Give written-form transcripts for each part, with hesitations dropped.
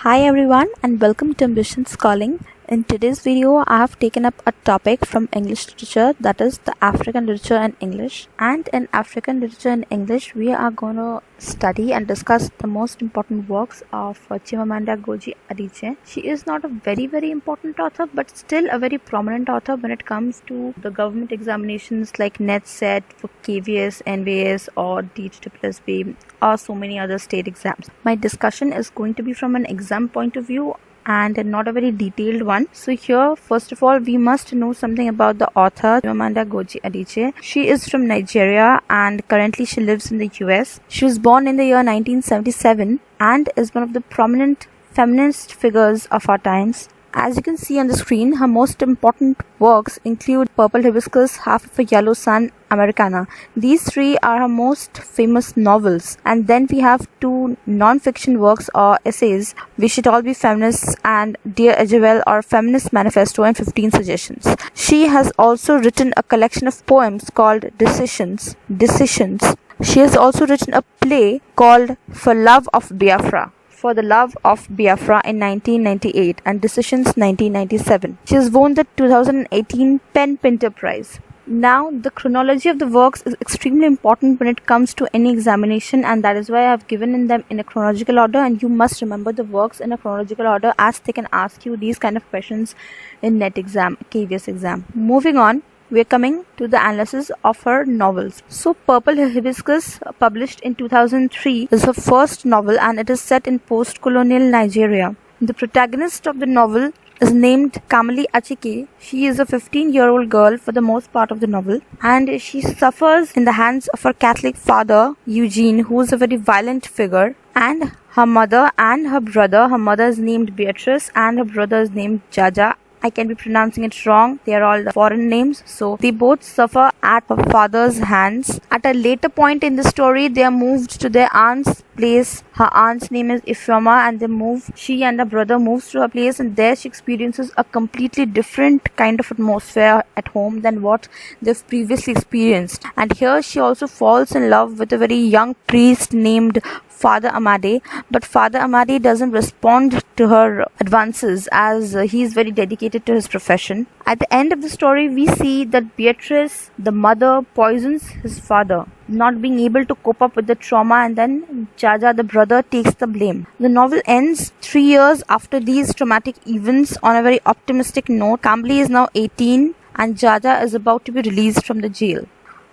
Hi everyone and welcome to Ambitions Calling. In today's video, I have taken up a topic from English literature, that is the African literature in English. And in African literature in English, we are going to study and discuss the most important works of Chimamanda Ngozi Adichie. She is not a very important author, but still a very prominent author when it comes to the government examinations like NET, SET for KVS, NVS or DSSSB or so many other state exams. My discussion is going to be from an exam point of view and not a very detailed one. So here, first of all, we must know something about the author Chimamanda Ngozi Adichie. She is from Nigeria and currently she lives in the US. She was born in the year 1977 and is one of the prominent feminist figures of our times. As you can see on the screen, her most important works include Purple Hibiscus, Half of a Yellow Sun, Americana. These three are her most famous novels. And then we have two non-fiction works or essays, We Should All Be Feminists and Dear Ajewell or Feminist Manifesto and 15 Suggestions. She has also written a collection of poems called Decisions. She has also written a play called For the Love of Biafra in 1998 and Decisions 1997. She has won the 2018 Pen Pinter Prize. Now, the chronology of the works is extremely important when it comes to any examination, and that is why I have given them in a chronological order, and you must remember the works in a chronological order as they can ask you these kind of questions in NET exam, KVS exam. Moving on, we are coming to the analysis of her novels. So, Purple Hibiscus, published in 2003, is her first novel and it is set in post-colonial Nigeria. The protagonist of the novel is named Kamali Achike. She is a 15-year-old girl for the most part of the novel, and she suffers in the hands of her Catholic father, Eugene, who is a very violent figure, and her mother and her brother. Her mother is named Beatrice and her brother is named Jaja. I can be pronouncing it wrong. They are all the foreign names. So they both suffer at her father's hands. At a later point in the story, they are moved to their aunt's place. Her aunt's name is Ifeoma, and she and her brother moves to her place, and there she experiences a completely different kind of atmosphere at home than what they've previously experienced. And here she also falls in love with a very young priest named Father Amade, but Father Amade doesn't respond to her advances as he is very dedicated to his profession. At the end of the story, we see that Beatrice, the mother, poisons his father, not being able to cope up with the trauma, and then Jaja, the brother, takes the blame. The novel ends 3 years after these traumatic events on a very optimistic note. Kamali is now 18 and Jaja is about to be released from the jail.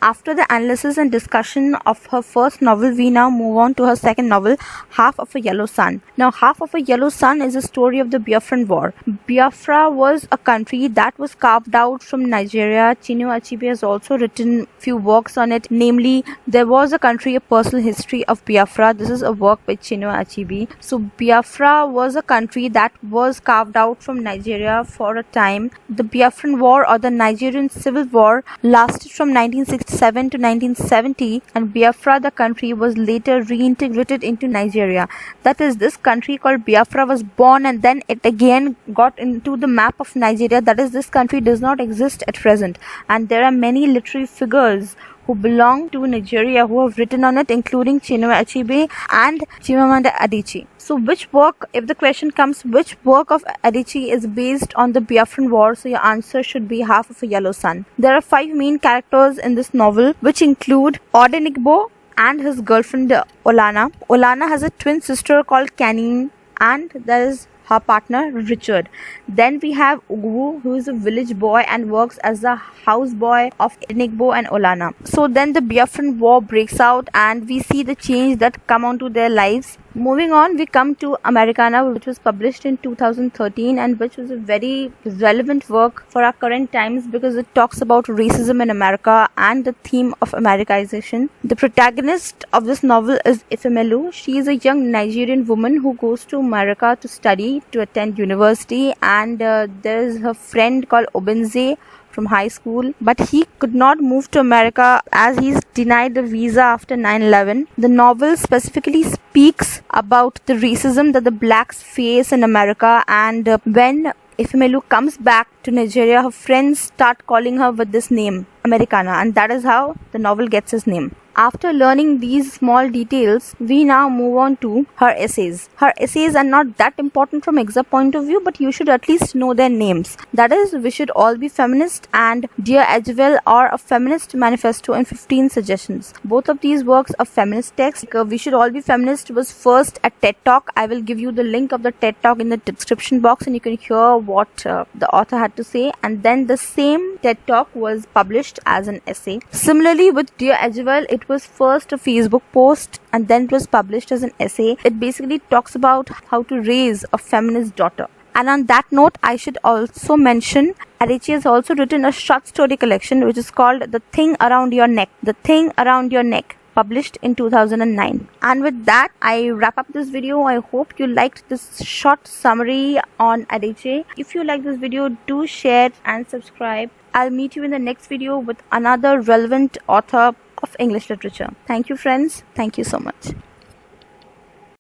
After the analysis and discussion of her first novel, we now move on to her second novel, Half of a Yellow Sun. Now, Half of a Yellow Sun is a story of the Biafran War. Biafra was a country that was carved out from Nigeria. Chinua Achebe has also written few works on it, namely, There Was a Country, A Personal History of Biafra. This is a work by Chinua Achebe. So, Biafra was a country that was carved out from Nigeria for a time. The Biafran War or the Nigerian Civil War lasted from 1967 to 1970, and Biafra, the country, was later reintegrated into Nigeria. That is, this country called Biafra was born and then it again got into the map of Nigeria. That is, this country does not exist at present, and there are many literary figures who belong to Nigeria who have written on it, including Chinua Achebe and Chimamanda Adichie. So which work, if the question comes, which work of Adichie is based on the Biafran War? So your answer should be Half of a Yellow Sun. There are 5 main characters in this novel, which include Odenigbo and his girlfriend Olana. Olana has a twin sister called Canine, and there is her partner Richard. Then we have Ugu, who is a village boy and works as the houseboy of Enigbo and Olana. So then the Biafran War breaks out and we see the change that come onto their lives. Moving on, we come to Americana, which was published in 2013 and which was a very relevant work for our current times because it talks about racism in America and the theme of Americanization. The protagonist of this novel is Ifemelu. She is a young Nigerian woman who goes to America to study, to attend university, and there is her friend called Obenze from high school, but he could not move to America as he's denied the visa after 9/11. The novel specifically speaks about the racism that the blacks face in America, and when Ifemelu comes back to Nigeria, her friends start calling her with this name, Americana, and that is how the novel gets its name. After learning these small details, we now move on to her essays. Her essays are not that important from exam point of view, but you should at least know their names. That is, We Should All Be Feminist and Dear Edgewell, or A Feminist Manifesto in 15 Suggestions. Both of these works are feminist texts. We Should All Be Feminist was first a TED Talk. I will give you the link of the TED Talk in the description box and you can hear what the author had to say. And then the same TED Talk was published as an essay. Similarly, with Dear Edgewell, it was first a Facebook post and then it was published as an essay. It basically talks about how to raise a feminist daughter. And on that note, I should also mention Adichie has also written a short story collection which is called The Thing Around Your Neck. The Thing Around Your Neck, published in 2009. And with that, I wrap up this video. I hope you liked this short summary on Adichie. If you like this video, do share and subscribe. I'll meet you in the next video with another relevant author of English literature. Thank you, friends. Thank you so much.